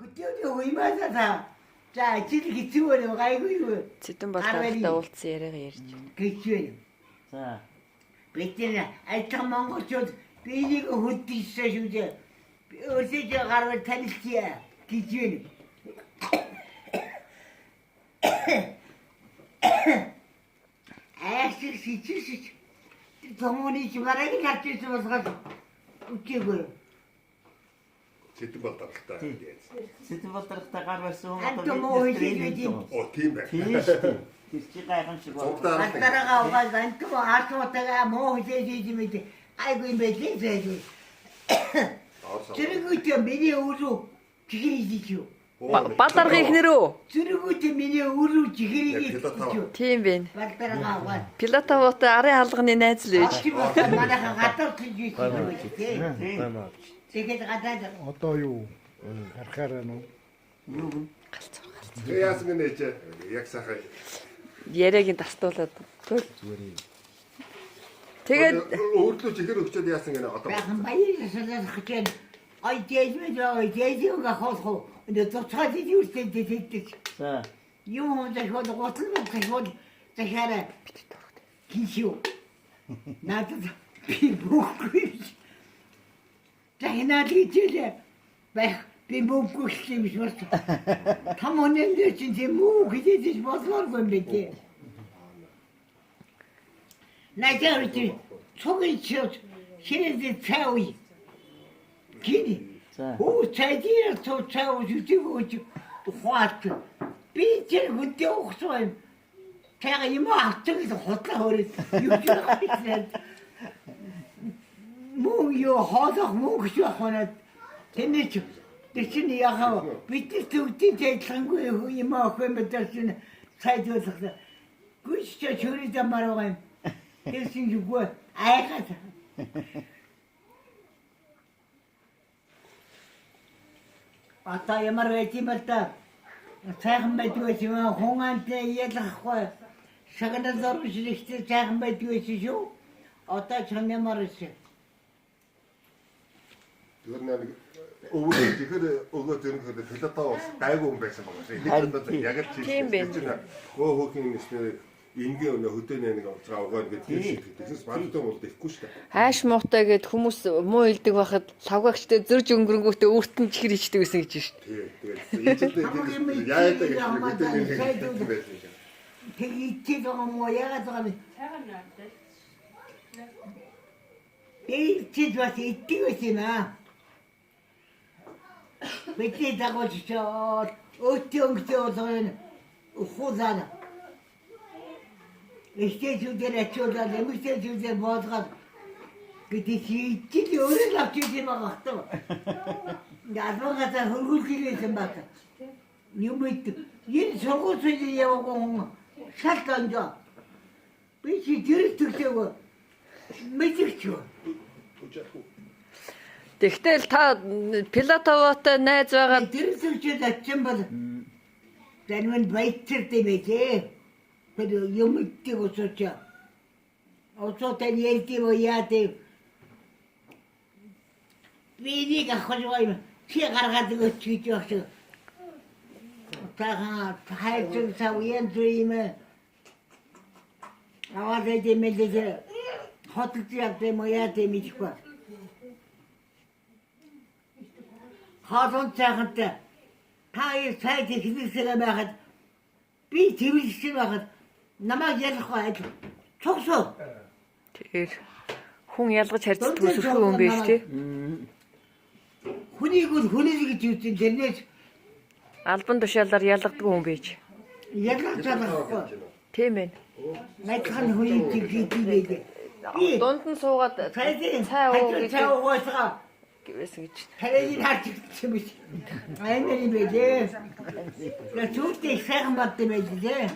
Хөдөөний уймаасаа за жил хэцүүгээр гайгүй юу. Цэдэн бол тарахтаа уулзсан яриагаа ярьж байна. Гэж байна. За. Бид нэ ажиг монголчууд биеийг хөдөлсөн шүү дээ. Өөрсдөө гарвал танилцъя гэж байна. Ашиг сичиж томооны чимарыг харж ирсэн болохоос үчээгүй. Цэдэн бол дарахтаа яаж. Цэдэн бол дарахтаа гар барьсан Антомоо хийгээд Оо тийм байх. Тийм шүү. Тэр чи гайхамшиг байна. Антарага угаал антомо артуутага моо хийж мэд айгүй юм байлээ зээ. Зэрэгүйтэй миний өрөө чихэрийж юу. Бадарга ихнэрөө. Зэрэгүйтэй миний өрөө чихэрийж юу. Тийм байна. Бадарга угаал. Пилотовот арын хаалганы найз л байж. Манайха гадар хийж юу. Тэгээд гадаад Одоо юу харахаар нь Юу вэ? Яасан гэнэ ч яг сайхан. Яриагийн тастуулаад. Тэгээд өөрлөө чихэр өгчөөд яасан гэнэ одоо. байхан баярлалаа хичээн. Ой дээжүүгээ хоолхоо. Энэ цоцоод юустэй дэвдэг. За. Юу захиод готлог захиод захаараа киншүү. Надад би бүхгүй. Захинаад хичээлээ байх би бүхгүй юм шиг байна. Там өнөндөө чинь тийм муу гэж бодлоогүй юм бэ. Надад цогцож хинэд цаавь. Гини. За. Оо цайдир цаавь үтгөөч ухаат. Би тэр хүнтэй ухсаа юм. Тэга юм ахдаг хотлоо хөрөд. Юу ч юм. Муу юу хоолох муу гэж хоноод тэнэч тэчин яхаа бид төвдийн ажиллангүй юм аахгүй мэдэрсэн сайдуулах. Гүйч чөөрөд маргаа юм. Тэрсэн юугүй айгаад. Ата ямар байти мэлта цаахан байдгүй юм хонгантай ялахгүй шагнал зорчлэгтэй цаахан байдгүй шүү. Одоо чанамар шүү. Тэр нэг өвөө чихэр өгөө зөрөнгөд пилотоо гайгүй юм байсан байгаа шээ. Яг л Тийм байна. Хөөхийн нэснэ ингийн өнө хөдөөний нэг уцаа угаа гэдэг шиг. Тэсээс бардаа бол ихгүй шүү дээ. хайш муутай гэд хүмүүс муу илдэг байхад лавгаагчтай зөрж өнгөрөнгөтэй өөртөө чихэр ичдэг гэсэн гэж шүү дээ. Тэгээд яагаад гэдэг байсан. Тэгийтэй байгаа мó яагаад байгаа юм. Эцэд бас иддэг байсан аа. Бидний дагуулж чад өтөнгөтэй болгоно ухуулаа. Эстэжүүдээр ачуулаад эмэгтэйчүүдээр боолгаад гэдэг чи өөрөө авч ирсэн байгаа хтав. Ядуугасаа хөргүүлсэн байна. Юм ийт энэ сургуулийн явган шалт анжаа. Би чи тэр төгсөв. Мэдэрч юу? Тэгтэл та пилотовотой найз байгаа Тэр төгсөд ачсан бол таньмын баяртай байжээ. Тэр юм идэх усочаа. Осоотэн ярьдив яадэв. Бинийг ахвал чи гаргаад өгч гэж багш. Таха хайцэн савьян зүймэ. Аваад дэмэлдэ хотод явдээ моя дэмэжгүй. Хаалт цахантай таа сайд хэлсэн байхад би твэлсэн байхад намайг ялахгүй ажил цогсоо. тэр хүн ялгаж харьцдаг төсөлгүй юм биш тий. Хүнийг үл хүнийг гэж үздэн тэрнээс Албан тушаалаар ялгадаг хүн биш. ялгаж чадахгүй. Тийм ээ. Найхан хүнийг хийдэг. Дунд нь суугаад цай уу гэж цай угаасгаа гэсэн гэж. тэрийг харж ирсэн юм шиг. Аймаар юм байлээ. Я түүтэй сайхан бат юм байлээ.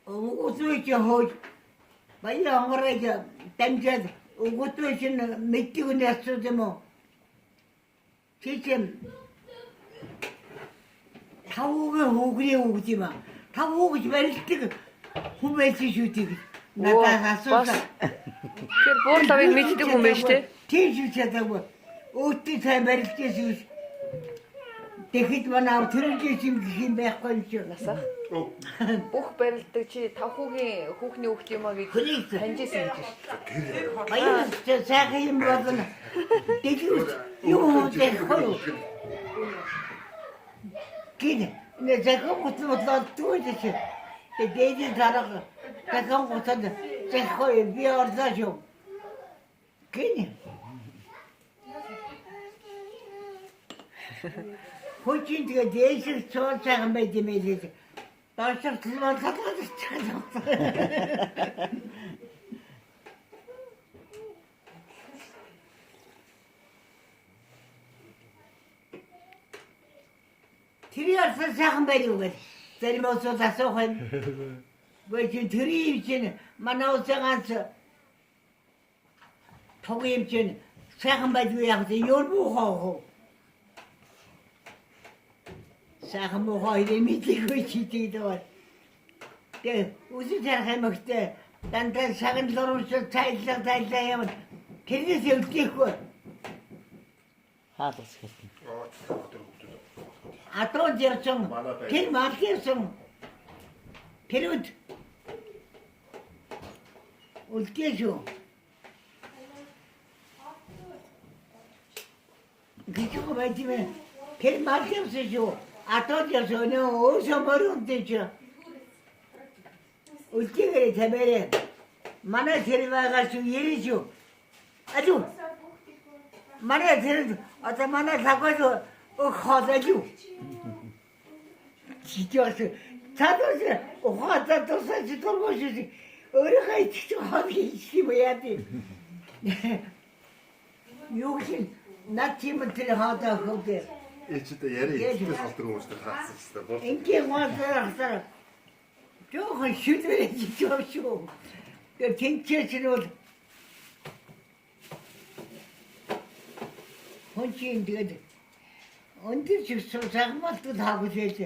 Угсууч хoj баяа онгорож дамжаад угсууч мэддэг нь асууд юм уу? Чичэм тавуугийн хөөгний үг юм аа. Тав хөөгж барилдаг хүн байсан шүү дээ. Надад асуусан. Тэр буурлавыг мэддэг хүн байж тий. тийш чадаагүй. Өөтөө сайн барилдаж юус. Тэгэхэд манай төрөлжсэн гэх юм байхгүй юм чи. Насах. Оо. Бүх барилдаг чи тавхуугийн хүүхний хүүхд юм аа гэж таньжсэн юм чи. Баяр сайхан юм болно. Тэгэхэд юу гэхгүй. Гин нэ захын гоцлоо түүж чи. Тэгээд дараа захын гоцод захой би ордож юу. Гин Хочин тэгээ дээшээ цоо цагаан байд юм ээ. Таашаа төлөв хатгаад чагаа. Тэр ярсан сайхан байр юу гэл. Зарим өсөд асуух юм. Гэхдээ тэр юм чинь манай усааганц туг юм чинь сайхан байд юу яг юм уу. Сайхан мохоо идэмитлгүй чийдээ. Тэгээ үгүй хаймагтай дандаа саган лорууш цайлаа юм. Тэрнээс өвдөхгүй. Хаалгас хэлсэн. Атоо дэрсэн. Тэр маркерсэн. Период. Үлдээшүү. Гişүү байдимэ. Тэр маркерсэн шүү. Атоо дэрсэн өөсөө мөрөндөөч. Үлдээгээрээ табээрээ. Манай тэр байгаа шүү яриж юу. Алуу. Манай тэр одоо манай лагаж хоолой. Чичээс цаадаас ухаатаа тусаж тургош өөрийнхөө ичж хоол хийх юм яа тий. Юу ч над тийм тэр хаадаг хөөе. Эцэд яриа ихтэй салдрын хүмүүстэй таасан ч байна. Ингийн гоосоо жоохон шүлвэрэж юм шүү. Тэр тэнцээч нь бол хончин тэгээд өндөр чигсүү цагмалтд хаагуулж